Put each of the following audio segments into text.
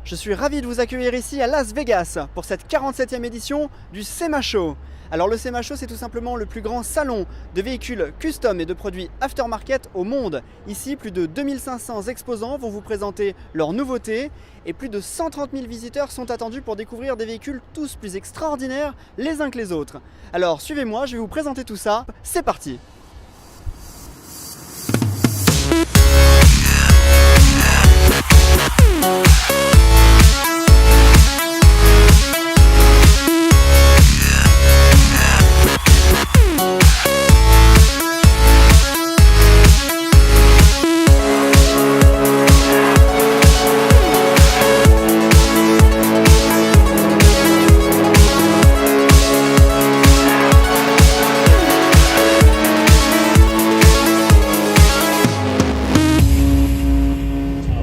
Je suis ravi de vous accueillir ici à Las Vegas pour cette 47e édition du SEMA Show. Alors le SEMA Show, c'est tout simplement le plus grand salon de véhicules custom et de produits aftermarket au monde. Ici, plus de 2500 exposants vont vous présenter leurs nouveautés et plus de 130 000 visiteurs sont attendus pour découvrir des véhicules tous plus extraordinaires les uns que les autres. Alors suivez-moi, je vais vous présenter tout ça. C'est parti!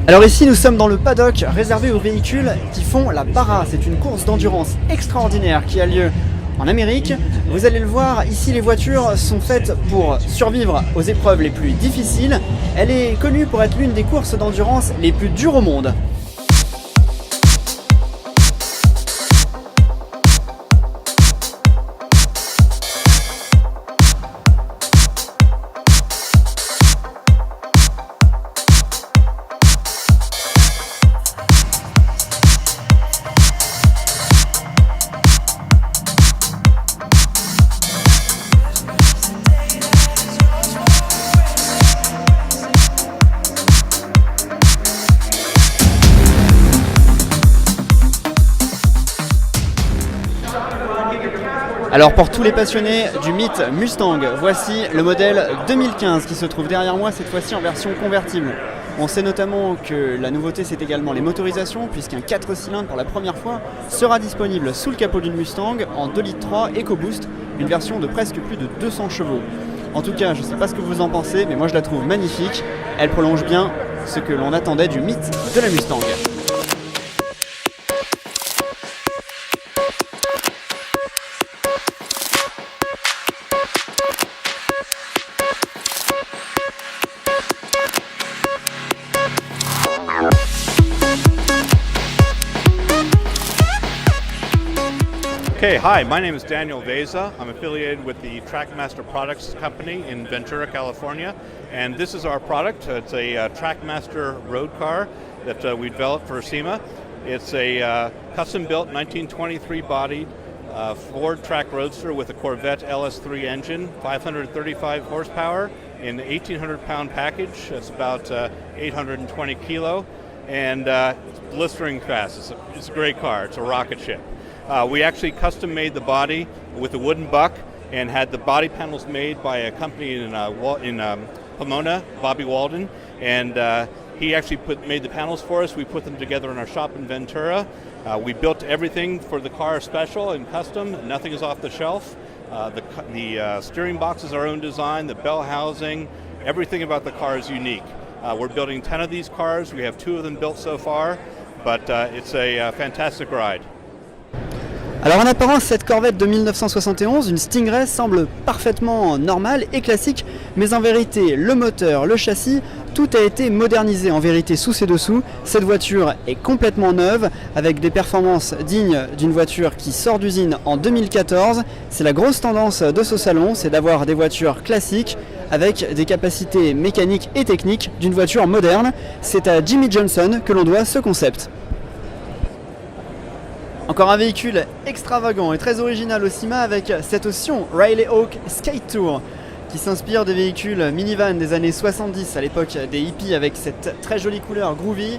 Alors ici nous sommes dans le paddock réservé aux véhicules qui font la Barra. C'est une course d'endurance extraordinaire qui a lieu en Amérique. Vous allez le voir, ici les voitures sont faites pour survivre aux épreuves les plus difficiles. Elle est connue pour être l'une des courses d'endurance les plus dures au monde. Alors pour tous les passionnés du mythe Mustang, voici le modèle 2015 qui se trouve derrière moi, cette fois-ci en version convertible. On sait notamment que la nouveauté c'est également les motorisations, puisqu'un 4 cylindres pour la première fois sera disponible sous le capot d'une Mustang en 2,3 litres EcoBoost, une version de presque plus de 200 chevaux. En tout cas, je ne sais pas ce que vous en pensez, mais moi je la trouve magnifique. Elle prolonge bien ce que l'on attendait du mythe de la Mustang. Okay, hi, my name is Daniel Veza. I'm affiliated with the Trackmaster Products Company in Ventura, California, and this is our product. It's a Trackmaster road car that we developed for SEMA. It's a custom-built 1923 bodied Ford Track Roadster with a Corvette LS3 engine, 535 horsepower in an 1,800-pound package. That's about 820 kilo, and it's blistering fast. It's a great car. It's a rocket ship. We actually custom made the body with a wooden buck and had the body panels made by a company in Pomona, Bobby Walden, and he actually made the panels for us. We put them together in our shop in Ventura. We built everything for the car special and custom. Nothing is off the shelf. The steering box is our own design, the bell housing, everything about the car is unique. We're building 10 of these cars. We have 2 of them built so far, but it's a fantastic ride. Alors en apparence, cette Corvette de 1971, une Stingray, semble parfaitement normale et classique, mais en vérité, le moteur, le châssis, tout a été modernisé en vérité sous ses dessous. Cette voiture est complètement neuve, avec des performances dignes d'une voiture qui sort d'usine en 2014. C'est la grosse tendance de ce salon, c'est d'avoir des voitures classiques avec des capacités mécaniques et techniques d'une voiture moderne. C'est à Jimmy Johnson que l'on doit ce concept. Encore un véhicule extravagant et très original au SEMA avec cette option Riley Hawk Skate Tour qui s'inspire des véhicules minivan des années 70 à l'époque des hippies avec cette très jolie couleur groovy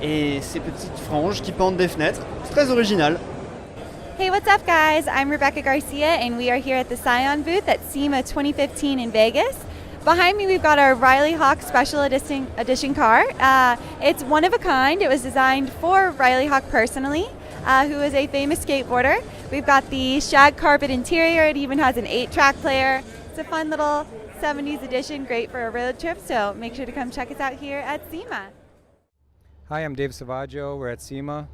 et ces petites franges qui pendent des fenêtres. C'est très original. Hey, what's up guys? I'm Rebecca Garcia and we are here at the Scion booth at SEMA 2015 in Vegas. Behind me we've got our Riley Hawk Special Edition car. It's one of a kind. It was designed for Riley Hawk personally. Who is a famous skateboarder. We've got the shag carpet interior. It even has an 8-track player. It's a fun little 70s edition, great for a road trip, so make sure to come check us out here at SEMA. Hi, I'm Dave Savaggio. We're at SEMA,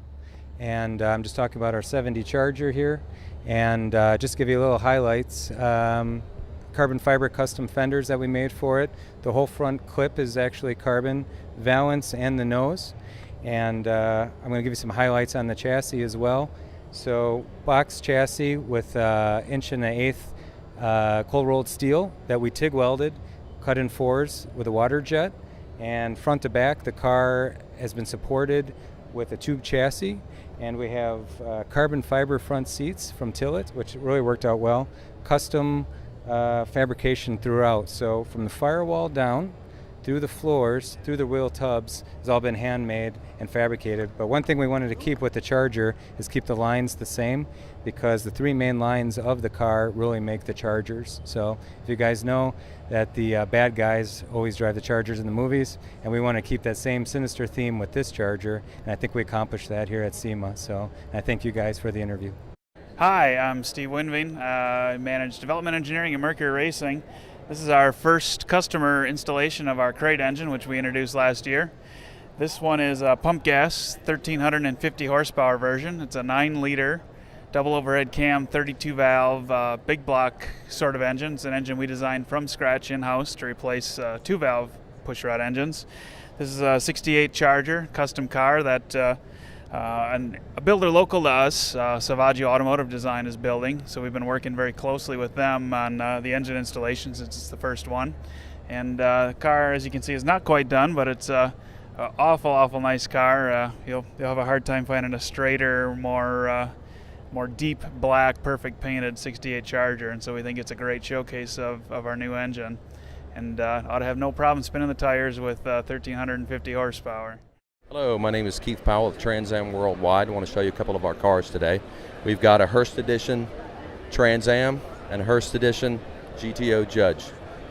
and I'm just talking about our 70 Charger here. And just to give you a little highlights, carbon fiber custom fenders that we made for it. The whole front clip is actually carbon valance and the nose. And I'm going to give you some highlights on the chassis as well. So box chassis with 1 1/8 cold rolled steel that we TIG welded, cut in 4s with a water jet, and front to back the car has been supported with a tube chassis, and we have carbon fiber front seats from Tillett, which really worked out well. Custom fabrication throughout, so from the firewall down through the floors, through the wheel tubs, has all been handmade and fabricated. But one thing we wanted to keep with the Charger is keep the lines the same, because the 3 main lines of the car really make the Chargers. So if you guys know that the bad guys always drive the Chargers in the movies, and we want to keep that same sinister theme with this Charger, and I think we accomplished that here at SEMA. So I thank you guys for the interview. Hi, I'm Steve Winving. I manage development engineering at Mercury Racing. This is our first customer installation of our crate engine, which we introduced last year. This one is a pump gas 1350 horsepower version. It's a 9-liter double overhead cam 32 valve big block sort of engine. It's an engine we designed from scratch in-house to replace 2-valve pushrod engines. This is a 68 Charger custom car that a builder local to us, Savaggio Automotive Design, is building. So we've been working very closely with them on the engine installation since it's the first one. And the car, as you can see, is not quite done, but it's an awful nice car. You'll have a hard time finding a straighter, more deep black, perfect painted 68 Charger, and so we think it's a great showcase of our new engine. And ought to have no problem spinning the tires with 1350 horsepower. Hello, my name is Keith Powell of Trans Am Worldwide. I want to show you a couple of our cars today. We've got a Hurst Edition Trans Am and a Hurst Edition GTO Judge.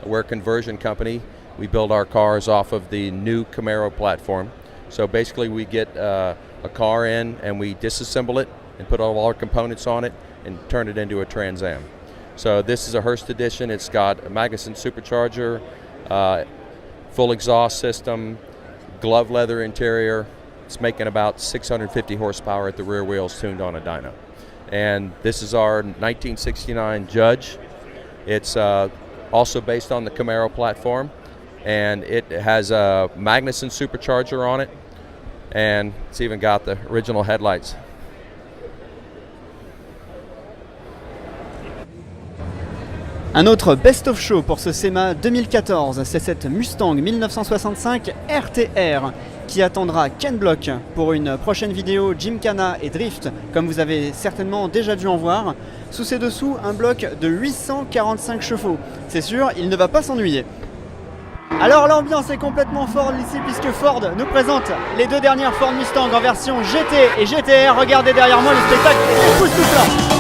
We're a conversion company. We build our cars off of the new Camaro platform. So basically we get a car in and we disassemble it and put all our components on it and turn it into a Trans Am. So this is a Hurst Edition. It's got a Magnuson supercharger, full exhaust system, glove leather interior. It's making about 650 horsepower at the rear wheels, tuned on a dyno. And this is our 1969 Judge. It's also based on the Camaro platform, and it has a Magnuson supercharger on it, and it's even got the original headlights. Un autre best-of show pour ce SEMA 2014, c'est cette Mustang 1965 RTR qui attendra Ken Block pour une prochaine vidéo Gymkhana et Drift, comme vous avez certainement déjà dû en voir. Sous ses dessous, un bloc de 845 chevaux. C'est sûr, il ne va pas s'ennuyer. Alors l'ambiance est complètement Ford ici, puisque Ford nous présente les 2 dernières Ford Mustang en version GT et GTR. Regardez derrière moi le spectacle époustouflant.